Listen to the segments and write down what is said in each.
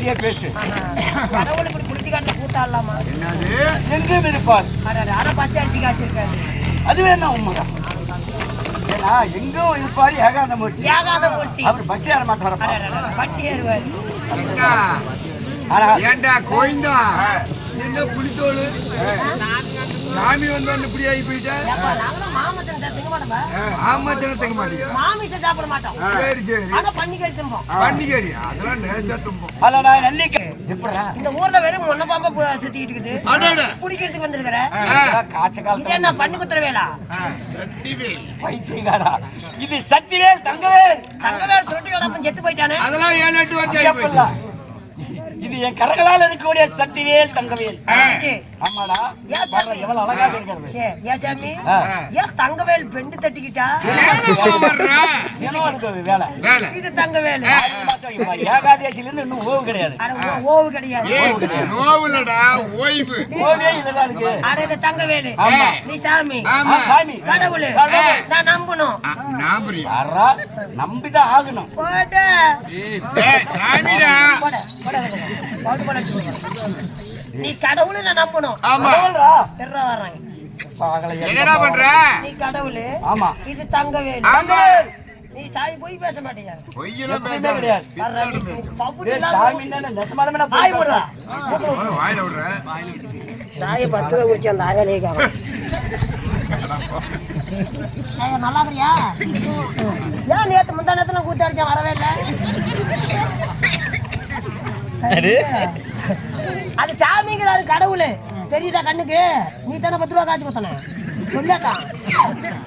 நீயே பேசு. கடவுள் இப்படி குளித்தி காட்டு கூத்தாடலாமா? என்னது எங்கும் இருப்பார். ஆனா பஸ் அடிச்சு காய்ச்சிருக்காரு. அது வேணா உண்மைதான். ஏன்னா எங்கும் இருப்பாரு ஏகாதமூர்த்தி. ஏகாதமூர்த்தி அவர் பஸ் ஏற மாட்டாரப்பா. பட்டி ஏறுவார். ஏண்டா கோயிந்தா என்ன புளித்தோடு சாமி வந்தோன்னு இப்படி ஆகி போயிட்டா? மாமச்சனை திங்க மாட்டோமா? ஆமாச்சனை திங்க மாட்டீங்க. மாமிசை சாப்பிட மாட்டோம். சரி சரி. ஆனா பன்னிக்கறி திம்போம். பன்னிக்கறி அதெல்லாம் நேச்சா திம்போம். அல்லடா நல்லிக்கை எப்படா இந்த ஊர்ல வெறும் மொன்ன பாம்பா சுத்திட்டு இருக்குது. குடிக்கிறதுக்கு வந்திருக்கிற காய்ச்ச காலம். இது என்ன பண்ணி குத்துற வேலா? சக்திவேல் பைத்தியக்காரா. இது சக்திவேல் தங்கவேல். தங்கவேல் சுருட்டி கடப்பன் செத்து போயிட்டானே. அதெல்லாம் 7-8 வருஷம் ஆகி போயிடுச்சு. இது என் கரங்களால் இருக்கக்கூடிய சக்திவேல் தங்கவேல். ஆமாடா எவ்வளவு அழகா இருக்கிறது. ஏன் சாமி ஏன் தங்கவேல் பெண்டு தட்டிக்கிட்டா? வேலை இது தங்கவேல். ஏகாதேசில இருந்து இன்னும் ஓய்வு கிடையாது. ஓய்வு கிடையாது. ஓய்வே இல்லதான் இருக்கு. அட இது தங்கவேல். நீ சாமி சாமி கடவுள் நான் நம்பணும். நம்பிதான் ஆகணும். நீ கடவுள் நான் நம்பணும். என்னடா பண்ற? நீ கடவுள். ஆமா இது தங்கவேல். நீ சாமி போய் பேச மாட்டீங்க. பொய்யெல்லாம் பேச கிடையாது. வாயில விடுற நாயை 10 ரூபா குடிச்சு அந்த ஆயாலே நல்லா இருக்கியா? ஏன் நேத்து முந்தா நேரத்துல கூத்தாடிச்சா வரவே இல்லை? அது சாமிங்கிறாரு கடவுள் தெரியுதா கண்ணுக்கு? நீ தானே 10 ரூபா காய்ச்சி கொடுத்தன சொல்லாதான்.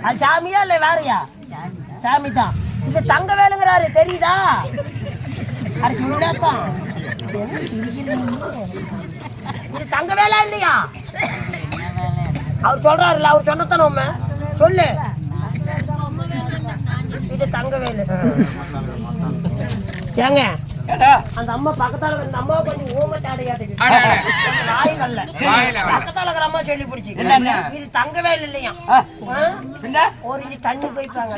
அது சாமியா இல்லை வேறையா? சாமி தான். இது தங்க வேலுங்கிறாரு தெரியுதா? அது சொல்லாதான். இது தங்க வேலா இல்லையா? அவர் சொல்றாருல்ல, அவர் சொன்னதான உண்மை சொல்லு. இது தங்க வேலு. ஏங்க அந்த அம்மா பக்கத்தால அந்த அம்மா கொஞ்சம் ஊமை சாடையாட்டு வாயில பக்கத்தால இருக்கிற அம்மா சொல்லி பிடிச்சி இது தங்கவேல் இல்லையா? ஒரு இஞ்சி தண்ணி போய்ப்பாங்க.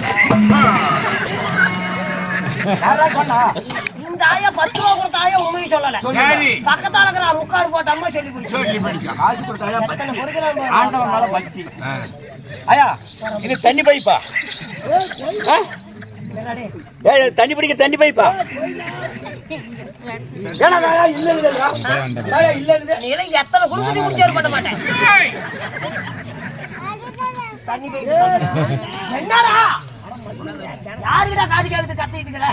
இந்த ஆயா 10 ரூபா கொடுத்த ஆயா உண்மையை சொல்லல. பக்கத்தால இருக்கிற முக்காடு போட்ட அம்மா சொல்லி பிடிச்சி ஐயா இது தண்ணி பைப்பா? தண்ணி பிடிக்க தண்ணி பைப்பா? எத்தனை குடும்பத்தை முடிச்சாரு பண்ண மாட்டேன். என்னடா யாருக்கிட்ட காது கேக்குது கத்திட்டு இருக்கிற?